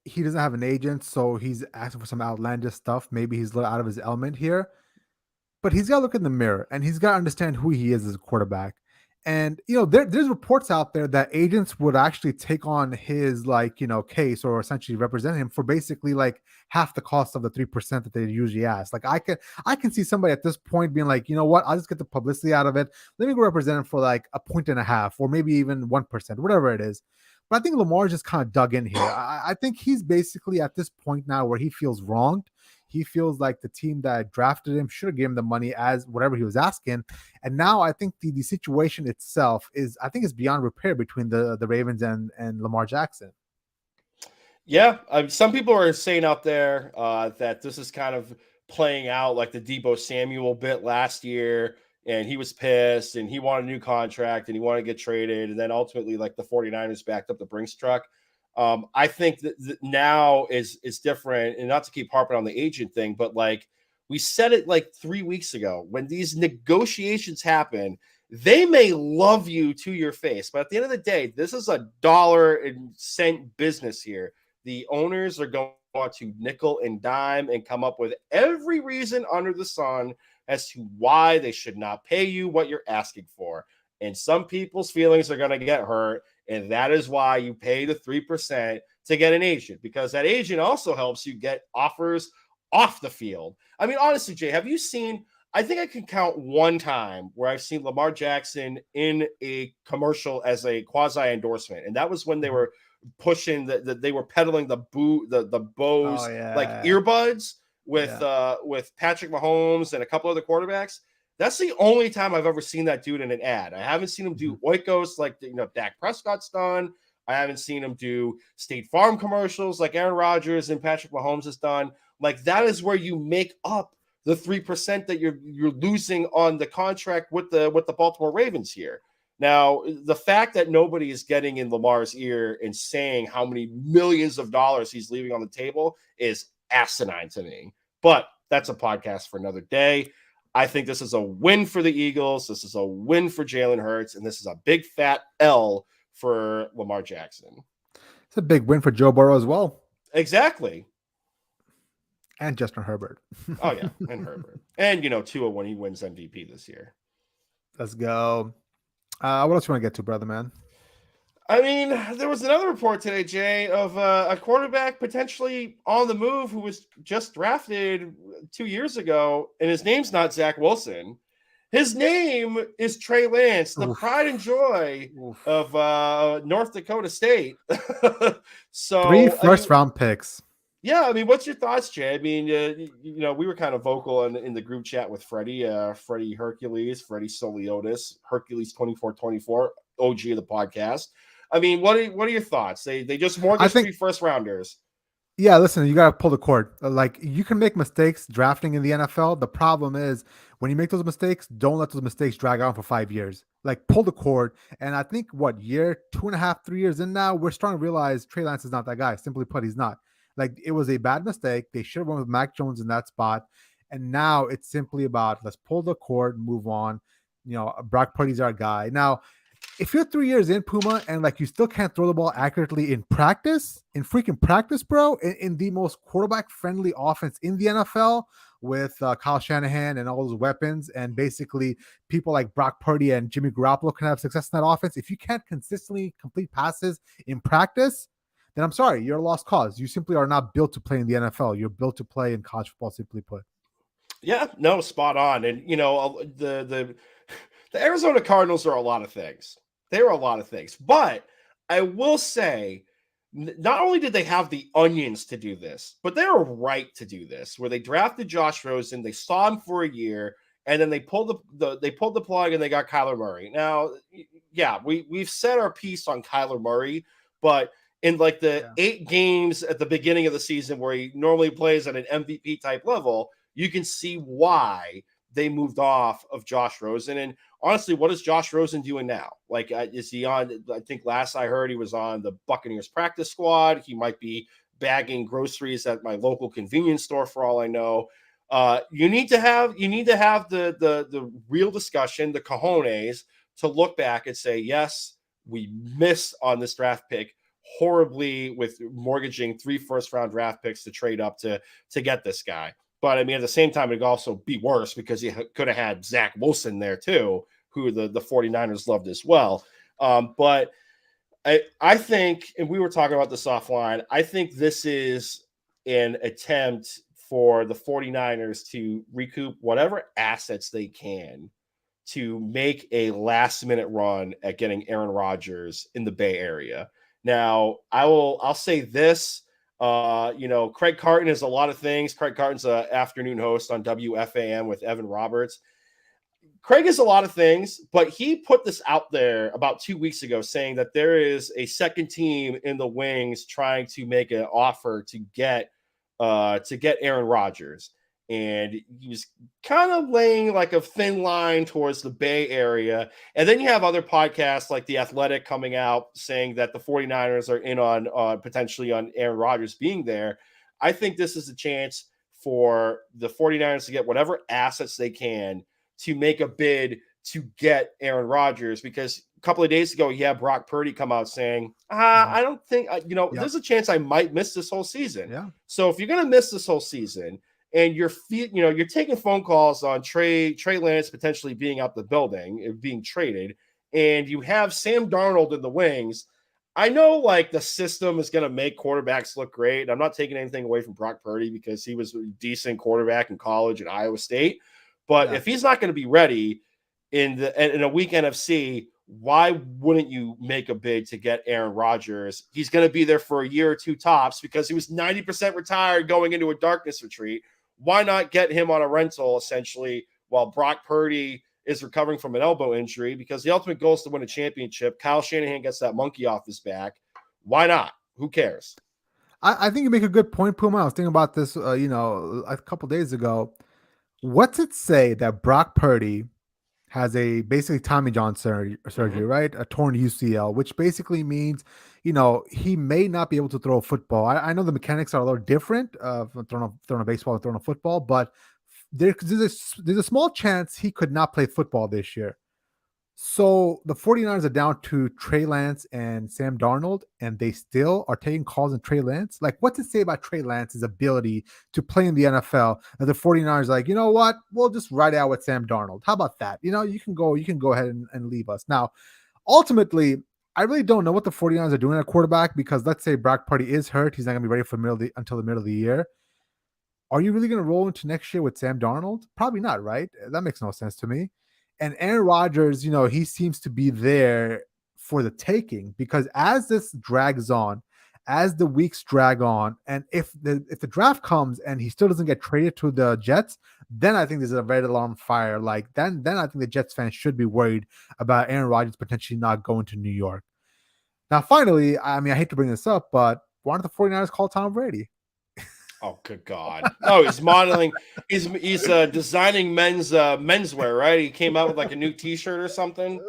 he doesn't have an agent, so he's asking for some outlandish stuff. Maybe he's a little out of his element here. But he's got to look in the mirror and he's got to understand who he is as a quarterback. And there's reports out there that agents would actually take on his case or essentially represent him for basically like half the cost of the 3% that they usually ask. Like I can see somebody at this point being like, you know what, I'll just get the publicity out of it. Let me go represent him for like a point and a half or maybe even 1%, whatever it is. But I think Lamar just kind of dug in here. I think he's basically at this point now where he feels wronged. He feels like the team that drafted him should have given him the money as whatever he was asking. And now I think the situation itself is beyond repair between the Ravens and Lamar Jackson. Yeah, some people are saying out there that this is kind of playing out like the Debo Samuel bit last year, and he was pissed and he wanted a new contract and he wanted to get traded, and then ultimately like the 49ers backed up the Brinks truck. I think that now is different, and not to keep harping on the agent thing, but like we said it like 3 weeks ago, when these negotiations happen, they may love you to your face, but at the end of the day, this is a dollar and cent business here. The owners are going to nickel and dime and come up with every reason under the sun as to why they should not pay you what you're asking for. And some people's feelings are going to get hurt. And that is why you pay the 3% to get an agent, because that agent also helps you get offers off the field. I mean, honestly, Jay, have you seen? I think I can count one time where I've seen Lamar Jackson in a commercial as a quasi endorsement, and that was when they Mhm. were pushing they were peddling the Oh Bose like yeah, earbuds yeah. with Patrick Mahomes and a couple other quarterbacks. That's the only time I've ever seen that dude in an ad. I haven't seen him Mhm. do oikos like Dak Prescott's done. I haven't seen him do State Farm commercials like Aaron Rodgers and Patrick Mahomes has done. Like that is where you make up the 3% that you're losing on the contract with the Baltimore Ravens here. Now, the fact that nobody is getting in Lamar's ear and saying how many millions of dollars he's leaving on the table is asinine to me. But that's a podcast for another day. I think this is a win for the Eagles. This is a win for Jalen Hurts, and this is a big fat L for Lamar Jackson. It's a big win for Joe Burrow as well, Exactly. and Justin Herbert. Oh yeah, and Herbert, and Tua when he wins MVP this year. Let's go. What else you want to get to, brother man? I mean, there was another report today, Jay, of a quarterback potentially on the move who was just drafted 2 years ago, and his name's not Zach Wilson. His name is Trey Lance, the Oof. pride and joy Oof. of North Dakota State. Three So, I mean, first round picks. yeah, I mean, what's your thoughts, Jay? I mean, we were kind of vocal in the group chat with Freddie Hercules, Freddie Soliotis, Hercules 2424, OG of the podcast. I mean, what are your thoughts? They just I mortgaged think, three first rounders. yeah, listen, you got to pull the cord. Like, you can make mistakes drafting in the NFL. The problem is when you make those mistakes, don't let those mistakes drag on for 5 years. Like, pull the cord. And I think, year, 2.5, 3 years in now, we're starting to realize Trey Lance is not that guy. Simply put, he's not. Like, it was a bad mistake. They should have went with Mac Jones in that spot. And now it's simply about let's pull the cord, move on. Brock Purdy's our guy. Now, if you're 3 years in Puma and like you still can't throw the ball accurately in freaking practice, bro, in the most quarterback friendly offense in the NFL with Kyle Shanahan and all those weapons, and basically people like Brock Purdy and Jimmy Garoppolo can have success in that offense. If you can't consistently complete passes in practice, then I'm sorry, you're a lost cause. You simply are not built to play in the NFL. You're built to play in college football, simply put. Yeah, no, spot on. And the Arizona Cardinals are a lot of things. They are a lot of things. But I will say, not only did they have the onions to do this, but they were right to do this. Where they drafted Josh Rosen, they saw him for a year, and then they pulled the plug and they got Kyler Murray. Now, yeah, we've said our piece on Kyler Murray, but in like the Yeah. 8 games at the beginning of the season where he normally plays at an MVP type level, you can see why they moved off of Josh Rosen. And honestly, what is Josh Rosen doing now? Like, is he on? I think last I heard he was on the Buccaneers practice squad. He might be bagging groceries at my local convenience store for all I know. You need to have the real discussion, the cojones, to look back and say, yes, we missed on this draft pick horribly with mortgaging 3 first round draft picks to trade up to get this guy. But I mean, at the same time, it could also be worse because you could have had Zach Wilson there too, who the 49ers loved as well. But I think, and we were talking about this offline, I think this is an attempt for the 49ers to recoup whatever assets they can to make a last minute run at getting Aaron Rodgers in the Bay Area. Now, I'll say this. Craig Carton is a lot of things. Craig Carton's an afternoon host on WFAN with Evan Roberts. Craig is a lot of things, but he put this out there about 2 weeks ago saying that there is a second team in the wings trying to make an offer to get Aaron Rodgers. And he was kind of laying like a thin line towards the Bay Area. And then you have other podcasts like The Athletic coming out saying that the 49ers are in on potentially on Aaron Rodgers being there. I think this is a chance for the 49ers to get whatever assets they can to make a bid to get Aaron Rodgers, because a couple of days ago, you had Brock Purdy come out saying, Mhm. I don't think, Yep. there's a chance I might miss this whole season. Yeah. So if you're going to miss this whole season and you're taking phone calls on Trey Lance potentially being out the building, being traded, and you have Sam Darnold in the wings. I know like the system is going to make quarterbacks look great. I'm not taking anything away from Brock Purdy because he was a decent quarterback in college at Iowa State, but Yeah. if he's not going to be ready in a weak NFC, why wouldn't you make a bid to get Aaron Rodgers? He's going to be there for a year or two tops because he was 90% retired going into a darkness retreat. Why not get him on a rental essentially while Brock Purdy is recovering from an elbow injury? Because the ultimate goal is to win a championship. Kyle Shanahan gets that monkey off his back. Why not? Who cares? I think you make a good point, Puma. I was thinking about this, a couple days ago. What's it say that Brock Purdy has a basically Tommy John surgery, Mm-hmm. right? A torn UCL, which basically means, he may not be able to throw a football. I know the mechanics are a little different from throwing a baseball and throwing a football, but there's a small chance he could not play football this year. So the 49ers are down to Trey Lance and Sam Darnold, and they still are taking calls on Trey Lance. Like, what's it say about Trey Lance's ability to play in the NFL? And the 49ers are like, you know what? We'll just ride out with Sam Darnold. How about that? You can go ahead and leave us. Now, ultimately, I really don't know what the 49ers are doing at quarterback because let's say Brock Purdy is hurt. He's not going to be ready until the middle of the year. Are you really going to roll into next year with Sam Darnold? Probably not, right? That makes no sense to me. And Aaron Rodgers, he seems to be there for the taking because as this drags on, as the weeks drag on, and if the draft comes and he still doesn't get traded to the Jets, then I think there's a red alarm fire. Like then I think the Jets fans should be worried about Aaron Rodgers potentially not going to New York. Now, finally, I mean, I hate to bring this up, but why don't the 49ers call Tom Brady? Oh, good God. No, he's modeling. He's designing menswear, right? He came out with like a new T-shirt or something.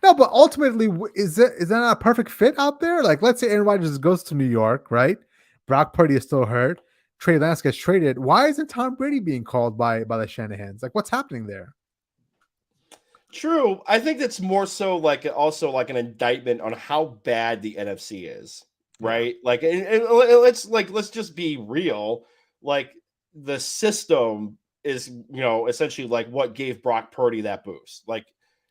No, but ultimately, is that not a perfect fit out there? Like, let's say Aaron Rodgers goes to New York, right? Brock Purdy is still hurt. Trey Lance gets traded. Why isn't Tom Brady being called by the Shanahans? Like, what's happening there? True. I think that's more so like also like an indictment on how bad the NFC is, Yeah, right? Like, and let's just be real. Like the system is, essentially like what gave Brock Purdy that boost. Like,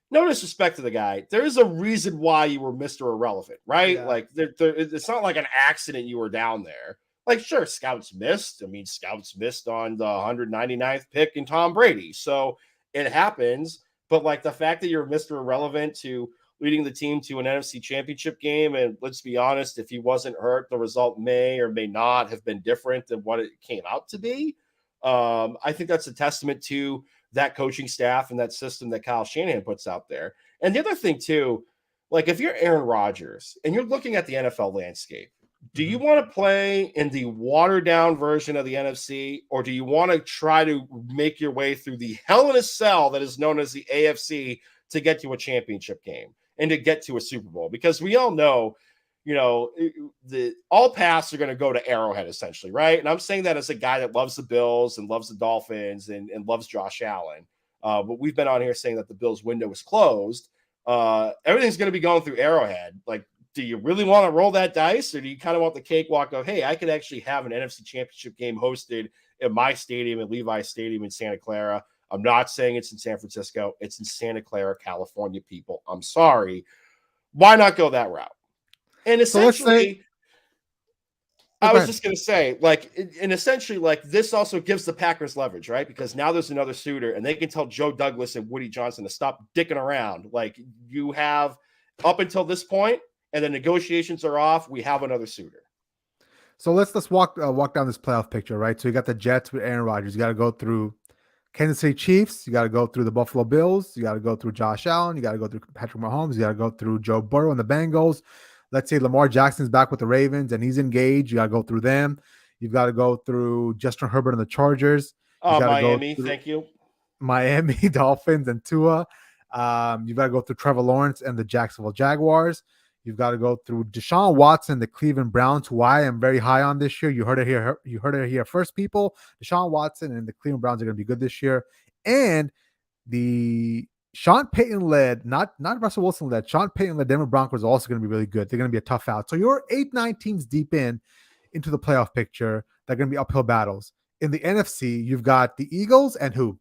no disrespect to the guy, there is a reason why you were Mister Irrelevant, right? yeah. Like, it's not like an accident you were down there. Like, sure, scouts missed. I mean, scouts missed on the 199th pick in Tom Brady, so it happens. But like the fact that you're Mr. Irrelevant to leading the team to an NFC championship game, and let's be honest, if he wasn't hurt, the result may or may not have been different than what it came out to be. I think that's a testament to that coaching staff and that system that Kyle Shanahan puts out there. And the other thing too, like if you're Aaron Rodgers and you're looking at the NFL landscape, do you Mhm. want to play in the watered down version of the NFC, or do you want to try to make your way through the hell in a cell that is known as the AFC to get to a championship game and to get to a Super Bowl? Because we all know, the all paths are going to go to Arrowhead essentially, right? And I'm saying that as a guy that loves the Bills and loves the Dolphins and loves Josh Allen. But we've been on here saying that the Bills window is closed. Everything's going to be going through Arrowhead. Like, do you really want to roll that dice, or do you kind of want the cakewalk of, hey, I could actually have an NFC championship game hosted at my stadium at Levi Stadium in Santa Clara? I'm not saying it's in San Francisco. It's in Santa Clara, California, people. I'm sorry. Why not go that route? And So let's say, essentially, oh, I go was ahead. just going to say, like, and essentially, like, this also gives the Packers leverage, right? Because now there's another suitor, and they can tell Joe Douglas and Woody Johnson to stop dicking around. Like, you have up until this point, and the negotiations are off. We have another suitor. So let's walk down this playoff picture, right? So you got the Jets with Aaron Rodgers. You got to go through Kansas City Chiefs. You got to go through the Buffalo Bills. You got to go through Josh Allen. You got to go through Patrick Mahomes. You got to go through Joe Burrow and the Bengals. Let's say Lamar Jackson's back with the Ravens and he's engaged. You got to go through them. You've got to go through Justin Herbert and the Chargers. You got to go Miami, through thank you. Miami Dolphins and Tua. You've got to go through Trevor Lawrence and the Jacksonville Jaguars. You've got to go through Deshaun Watson, the Cleveland Browns, who I am very high on this year. You heard it here. You heard it here first, people. Deshaun Watson and the Cleveland Browns are going to be good this year. And the Sean Payton led, not Russell Wilson led, Sean Payton led Denver Broncos are also going to be really good. They're going to be a tough out. So you're 8, 9 teams deep into the playoff picture. They're going to be uphill battles. in the NFC, you've got the Eagles and who?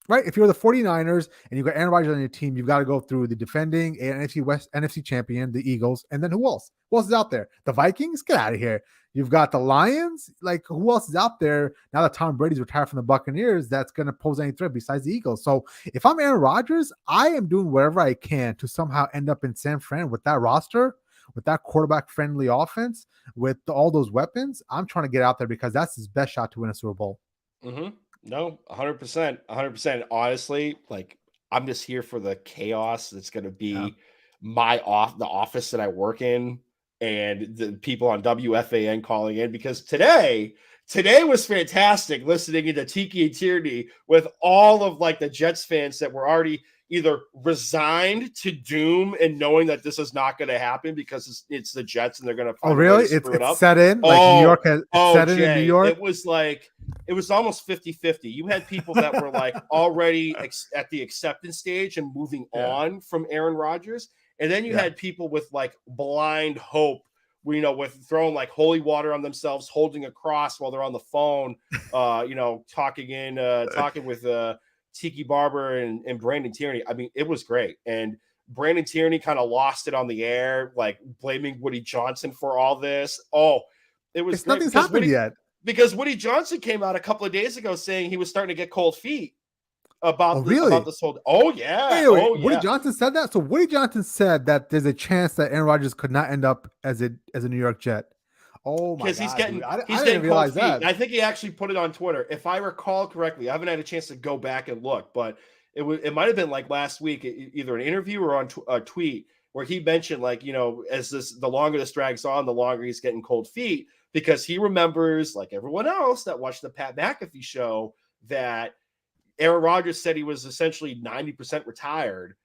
Right? If you're the 49ers and you've got Aaron Rodgers on your team, you've got to go through the defending NFC champion, the Eagles, and then who else? Who else is out there? The Vikings? Get out of here. You've got the Lions. Like, who else is out there now that Tom Brady's retired from the Buccaneers that's going to pose any threat besides the Eagles? So if I'm Aaron Rodgers, I am doing whatever I can to somehow end up in San Fran with that roster, with that quarterback-friendly offense, with all those weapons. I'm trying to get out there because that's his best shot to win a Super Bowl. Mm-hmm. No, 100%. 100%. Honestly, like, I'm just here for the chaos that's going to Yeah. be the office that I work in, and the people on WFAN calling in, because today was fantastic listening into Tiki and Tierney with all of like the Jets fans that were already either resigned to doom and knowing that this is not going to happen because it's the Jets and they're going to Oh, find a way really? to screw it It's up. set in? Like New York has it's set in New Jay, York? it was almost 50-50. You had people that were like already at the acceptance stage and moving Yeah. on from Aaron Rodgers. And then you Yeah. had people with like blind hope, with throwing like holy water on themselves, holding a cross while they're on the phone, talking with Tiki Barber and Brandon Tierney. I mean, it was great. And Brandon Tierney kind of lost it on the air, like blaming Woody Johnson for all this. Oh, it was It's great nothing's happened yet. because Woody Johnson came out a couple of days ago saying he was starting to get cold feet Oh, really? about this whole. Oh yeah, Wait. oh Woody yeah. Johnson said that? So Woody Johnson said that there's a chance that Aaron Rodgers could not end up as a New York Jet. Oh my Because God, dude. he's I didn't getting cold realize feet. that. And I think he actually put it on Twitter, if I recall correctly. I haven't had a chance to go back and look, but it might have been like last week, either an interview or on a tweet, where he mentioned, like, as the longer this drags on, the longer he's getting cold feet, because he remembers, like everyone else that watched the Pat McAfee show, that Aaron Rodgers said he was essentially 90% retired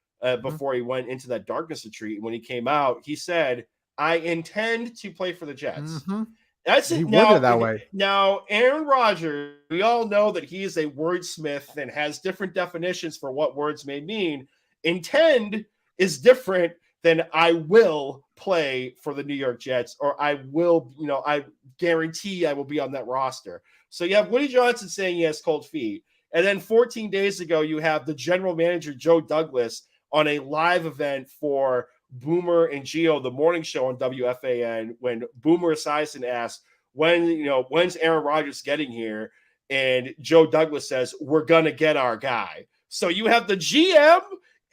before he went into that darkness retreat. When he came out, he said, "I intend to play for the Jets." Mm-hmm. That's He it. worded it that way. Now, Aaron Rodgers, we all know that he is a wordsmith and has different definitions for what words may mean. Intend is different than I will play for the New York Jets, or I will, I guarantee I will be on that roster. So you have Woody Johnson saying he has cold feet. And then 14 days ago, you have the general manager, Joe Douglas, on a live event for Boomer and Geo, the morning show on WFAN, when Boomer Esiason asked, when's Aaron Rodgers getting here? And Joe Douglas says, "We're going to get our guy." So you have the GM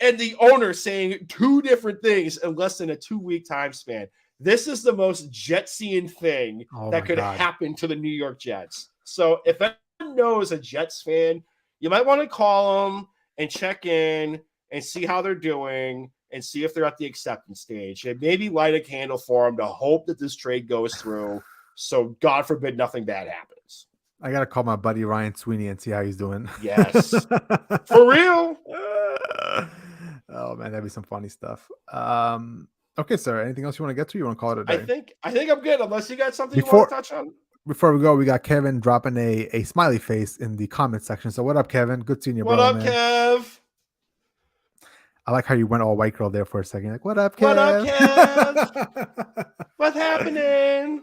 and the owner saying two different things in less than a 2-week time span. This is the most Jetsian thing that could happen to the New York Jets. So if anyone knows a Jets fan, you might want to call them and check in and see how they're doing and see if they're at the acceptance stage, and maybe light a candle for them to hope that this trade goes through. So God forbid nothing bad happens. I gotta call my buddy Ryan Sweeney and see how he's doing. Yes. For real. Oh man, that'd be some funny stuff. Okay, sir. Anything else you want to get to? You want to call it a I day? think I'm good, unless you got something you want to touch on. Before we go, we got Kevin dropping a smiley face in the comment section. So what up, Kevin? Good seeing you, What brother, up, man. Kev? I like how you went all white girl there for a second. Like, what up, Kev? What up, Kev? What's happening?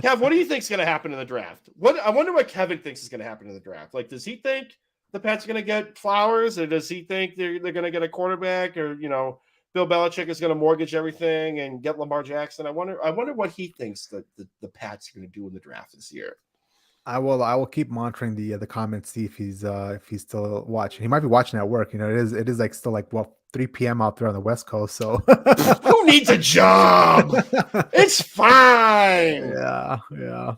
Kev, what do you think's going to happen in the draft? I wonder what Kevin thinks is going to happen in the draft. Like, does he think the Pats are going to get Flowers, or does he think they're going to get a quarterback, or Bill Belichick is going to mortgage everything and get Lamar Jackson? I wonder what he thinks the Pats are going to do in the draft this year. I will keep monitoring the comments, see if he's still watching. He might be watching at work. It is like still like 3 p.m. out there on the West Coast. So who needs a job? It's fine. Yeah.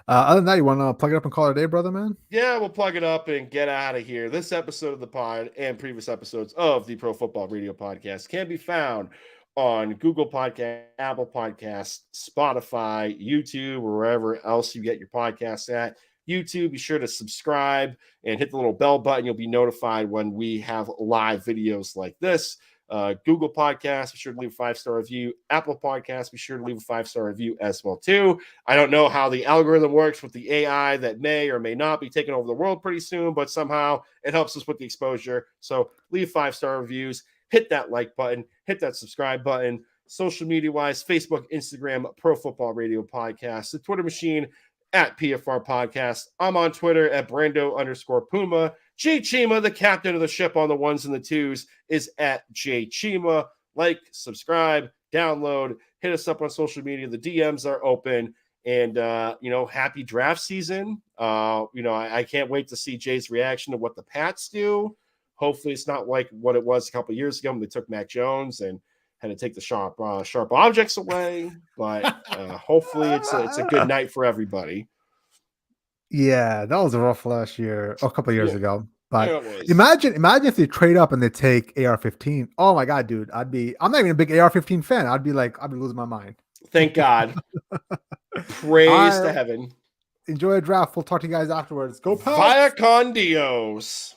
Other than that, you want to plug it up and call it a day, brother, man? Yeah, we'll plug it up and get out of here. This episode of the pod and previous episodes of the Pro Football Radio Podcast can be found on Google Podcast, Apple Podcasts, Spotify, YouTube, or wherever else you get your podcasts at. YouTube, be sure to subscribe and hit the little bell button. You'll be notified when we have live videos like this. Google Podcasts, be sure to leave a 5-star review. Apple Podcasts, be sure to leave a 5-star review as well too. I don't know how the algorithm works with the AI that may or may not be taking over the world pretty soon, but somehow it helps us with the exposure. So leave 5-star reviews, hit that like button, hit that subscribe button. Social media wise, Facebook, Instagram, Pro Football Radio Podcast, the Twitter machine at PFR Podcast. I'm on Twitter at Brando_Puma. Jay Chima, the captain of the ship on the ones and the twos, is at Jay Chima. Like, subscribe, download, hit us up on social media. The DMs are open. And, happy draft season. I can't wait to see Jay's reaction to what the Pats do. Hopefully it's not like what it was a couple of years ago when they took Mac Jones and had to take the sharp objects away. But hopefully it's a good night for everybody. Yeah, that was a rough last year, a couple of years ago. But Yeah, it was. imagine if they trade up and they take AR-15. Oh my god, dude! I'm not even a big AR-15 fan. I'd be losing my mind. Thank God. Praise to heaven. Enjoy a draft. We'll talk to you guys afterwards. Go Pats! Via con Dios.